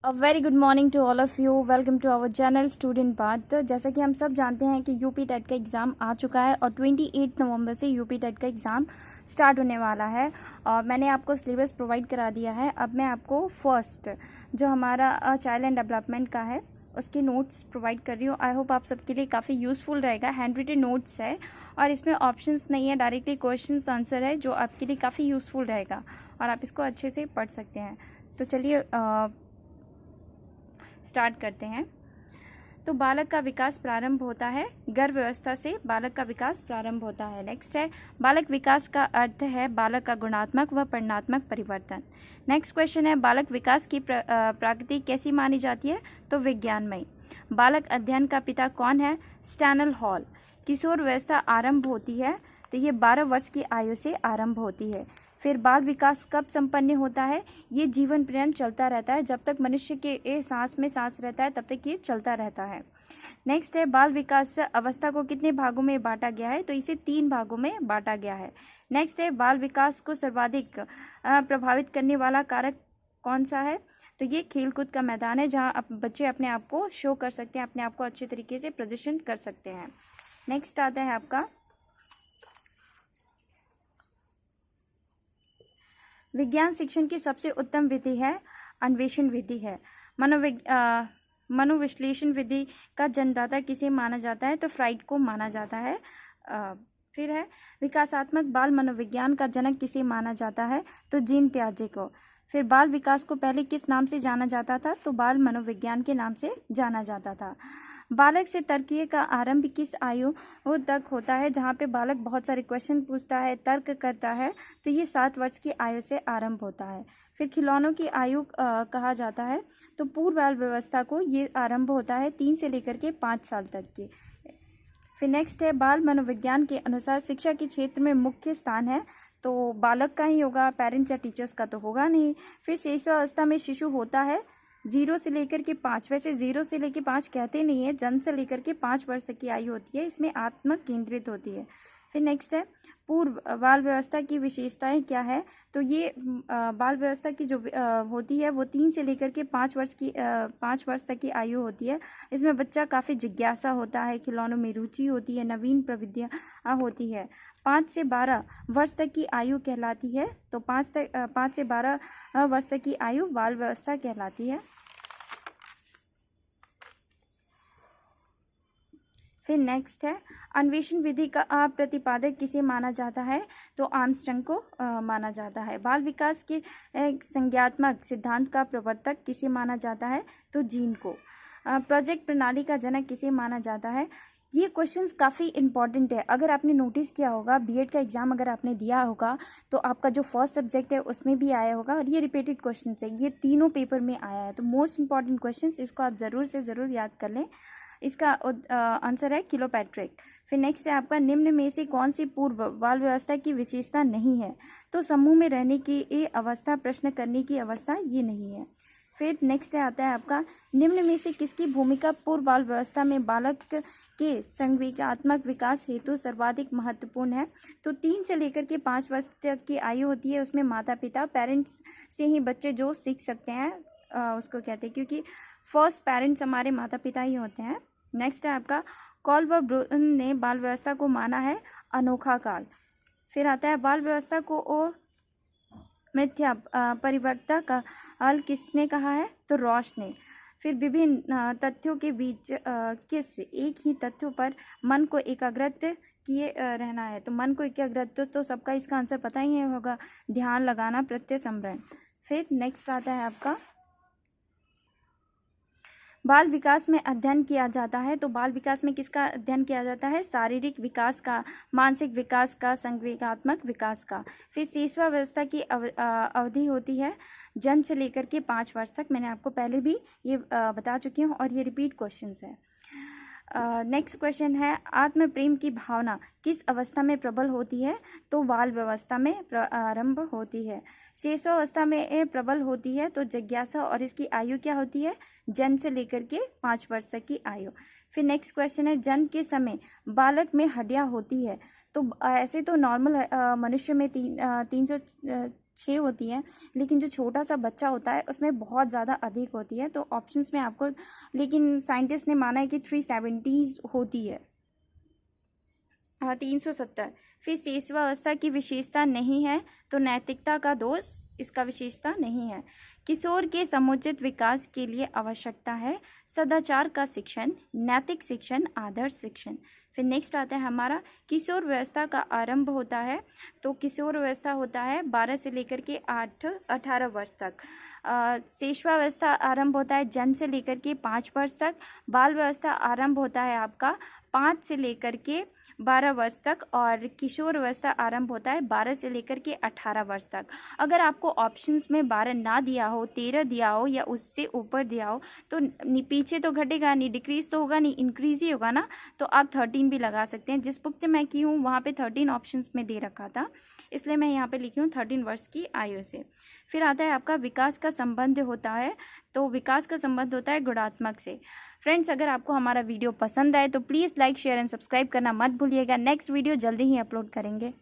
A very good morning to all of you. Welcome to our channel student बात। जैसा कि हम सब जानते हैं कि यूपी टेट का एग्ज़ाम आ चुका है और 28 नवंबर से यूपी टेट का एग्ज़ाम स्टार्ट होने वाला है और मैंने आपको सिलेबस प्रोवाइड करा दिया है। अब मैं आपको फर्स्ट जो हमारा चाइल्ड एंड डेवलपमेंट का है उसके नोट्स प्रोवाइड कर रही हूँ। आई होप आप सबके लिए काफ़ी यूज़फुल रहेगा। हैंड रिटन नोट्स है और इसमें ऑप्शंस नहीं है, डायरेक्टली क्वेश्चन आंसर है जो आपके लिए काफ़ी यूज़फुल रहेगा और आप इसको अच्छे से पढ़ सकते हैं। तो चलिए स्टार्ट करते हैं। तो बालक का विकास प्रारंभ होता है, गर्भ व्यवस्था से बालक का विकास प्रारंभ होता है। नेक्स्ट है बालक विकास का अर्थ है बालक का गुणात्मक व परिमाणात्मक परिवर्तन। नेक्स्ट क्वेश्चन है बालक विकास की प्रकृति कैसी मानी जाती है? तो विज्ञानमयी। बालक अध्ययन का पिता कौन है? स्टैनल हॉल। किशोर व्यवस्था आरंभ होती है तो ये 12 वर्ष की आयु से आरंभ होती है। फिर बाल विकास कब संपन्न होता है? ये जीवन पर्यंत चलता रहता है, जब तक मनुष्य के सांस में सांस रहता है तब तक ये चलता रहता है। नेक्स्ट है बाल विकास अवस्था को कितने भागों में बांटा गया है? तो इसे 3 भागों में बांटा गया है। नेक्स्ट है बाल विकास को सर्वाधिक प्रभावित करने वाला कारक कौन सा है? तो ये खेलकूद का मैदान है जहाँ बच्चे अपने आप को शो कर सकते हैं, अपने आप को अच्छे तरीके से प्रदर्शन कर सकते हैं। नेक्स्ट आता है आपका विज्ञान शिक्षण की सबसे उत्तम विधि है अन्वेषण विधि है। मनोविश्लेषण विधि का जन्मदाता किसे माना जाता है? तो फ्राइड को माना जाता है। फिर है विकासात्मक बाल मनोविज्ञान का जनक किसे माना जाता है? तो जीन पियाजे को। फिर बाल विकास को पहले किस नाम से जाना जाता था? तो बाल मनोविज्ञान के नाम से जाना जाता था। बालक से तर्कीय का आरंभ किस आयु तक होता है? जहाँ पे बालक बहुत सारे क्वेश्चन पूछता है, तर्क करता है, तो ये 7 वर्ष की आयु से आरंभ होता है। फिर खिलौनों की आयु कहा जाता है तो पूर्व बाल व्यवस्था को ये आरंभ होता है 3 से लेकर के 5 साल तक की। फिर नेक्स्ट है बाल मनोविज्ञान के अनुसार शिक्षा के क्षेत्र में मुख्य स्थान है तो बालक का ही होगा, पेरेंट्स या टीचर्स का तो होगा नहीं। फिर शिशुअवस्था में शिशु होता है 0 से लेकर के 5, वैसे 0 से लेकर 5 कहते नहीं है, जन्म से लेकर के 5 वर्ष की आयु होती है, इसमें आत्म केंद्रित होती है। फिर नेक्स्ट है पूर्व बाल व्यवस्था की विशेषताएं क्या है? तो ये बाल व्यवस्था की जो होती है वो 3 से लेकर के 5 वर्ष तक की आयु होती है। इसमें बच्चा काफ़ी जिज्ञासा होता है, खिलौनों में रुचि होती है, नवीन प्रविधियाँ होती है। 5 से 12 वर्ष तक की आयु कहलाती है तो 5 से 12 वर्ष तक की आयु बाल व्यवस्था कहलाती है। फिर नेक्स्ट है अन्वेषण विधि का प्रतिपादक किसे माना जाता है? तो आर्मस्ट्रॉन्ग को माना जाता है। बाल विकास के संज्ञात्मक सिद्धांत का प्रवर्तक किसे माना जाता है? तो जीन को। प्रोजेक्ट प्रणाली का जनक किसे माना जाता है? ये क्वेश्चंस काफ़ी इंपॉर्टेंट है। अगर आपने नोटिस किया होगा, बीएड का एग्ज़ाम अगर आपने दिया होगा तो आपका जो फर्स्ट सब्जेक्ट है उसमें भी आया होगा और ये रिपीटेड क्वेश्चंस है, ये तीनों पेपर में आया है। तो मोस्ट इंपॉर्टेंट क्वेश्चंस, इसको आप ज़रूर से ज़रूर याद कर लें। इसका आंसर है किलोपैट्रिक। फिर नेक्स्ट है आपका निम्न में से कौन सी पूर्व बाल व्यवस्था की विशेषता नहीं है? तो समूह में रहने की ये अवस्था, प्रश्न करने की अवस्था, ये नहीं है। फिर नेक्स्ट आता है आपका निम्न में से किसकी भूमिका पूर्व बाल व्यवस्था में बालक के संवेगात्मक विकास हेतु सर्वाधिक महत्वपूर्ण है? तो 3 से लेकर के 5 वर्ष तक की आयु होती है, उसमें माता पिता, पेरेंट्स से ही बच्चे जो सीख सकते हैं उसको कहते हैं, क्योंकि फर्स्ट पेरेंट्स हमारे माता पिता ही होते हैं। नेक्स्ट है आपका कॉल व ब्रून ने बाल व्यवस्था को माना है अनोखा काल। फिर आता है बाल व्यवस्था को मिथ्या परिवर्तक का काल किसने कहा है? तो रॉश ने। फिर विभिन्न तथ्यों के बीच किस एक ही तथ्यों पर मन को एकाग्रत किए रहना है? तो मन को एकाग्रत तो सबका इसका आंसर पता ही होगा, ध्यान लगाना, प्रत्यय स्मरण। फिर नेक्स्ट आता है आपका बाल विकास में अध्ययन किया जाता है तो बाल विकास में किसका अध्ययन किया जाता है? शारीरिक विकास का, मानसिक विकास का, संवेगात्मक विकास का। फिर शिशुअवस्था की अवधि होती है जन्म से लेकर के 5 वर्ष तक। मैंने आपको पहले भी ये बता चुकी हूँ और ये रिपीट क्वेश्चंस है। नेक्स्ट क्वेश्चन है आत्म प्रेम की भावना किस अवस्था में प्रबल होती है? तो बाल व्यवस्था में प्रारंभ होती है। शिशुअवस्था में प्रबल होती है तो जिज्ञासा, और इसकी आयु क्या होती है? जन्म से लेकर के 5 वर्ष तक की आयु। फिर नेक्स्ट क्वेश्चन है जन्म के समय बालक में हड्डियां होती है? तो ऐसे तो नॉर्मल मनुष्य में 6 होती है, लेकिन जो छोटा सा बच्चा होता है उसमें बहुत ज़्यादा अधिक होती है। तो ऑप्शंस में आपको, लेकिन साइंटिस्ट ने माना है कि 370 होती है। 370। फिर शेषवावस्था की विशेषता नहीं है, तो नैतिकता का दोष इसका विशेषता नहीं है। किशोर के समुचित विकास के लिए आवश्यकता है सदाचार का शिक्षण, नैतिक शिक्षण, आदर्श शिक्षण। फिर नेक्स्ट आता है हमारा किशोर व्यवस्था का आरंभ होता है, तो किशोर व्यवस्था होता है 12 से लेकर के 18 वर्ष तक। शेषवावस्था आरंभ होता है जन्म से लेकर के 5 वर्ष तक। बाल व्यवस्था आरंभ होता है आपका 5 से लेकर के 12 वर्ष तक, और किशोर अवस्था आरंभ होता है 12 से लेकर के 18 वर्ष तक। अगर आपको ऑप्शंस में 12 ना दिया हो, 13 दिया हो या उससे ऊपर दिया हो, तो पीछे तो घटेगा नहीं, डिक्रीज तो होगा नहीं, इंक्रीज ही होगा ना। तो आप 13 भी लगा सकते हैं। जिस बुक से मैं की हूँ वहाँ पे 13 ऑप्शंस में दे रखा था, इसलिए मैं यहाँ पे लिखी हूँ 13 वर्ष की आयु से। फिर आता है आपका विकास का संबंध होता है, तो विकास का संबंध होता है गुणात्मक से। फ्रेंड्स, अगर आपको हमारा वीडियो पसंद आए तो please like, share and subscribe करना मत भूलिएगा। नेक्स्ट वीडियो जल्दी ही अपलोड करेंगे।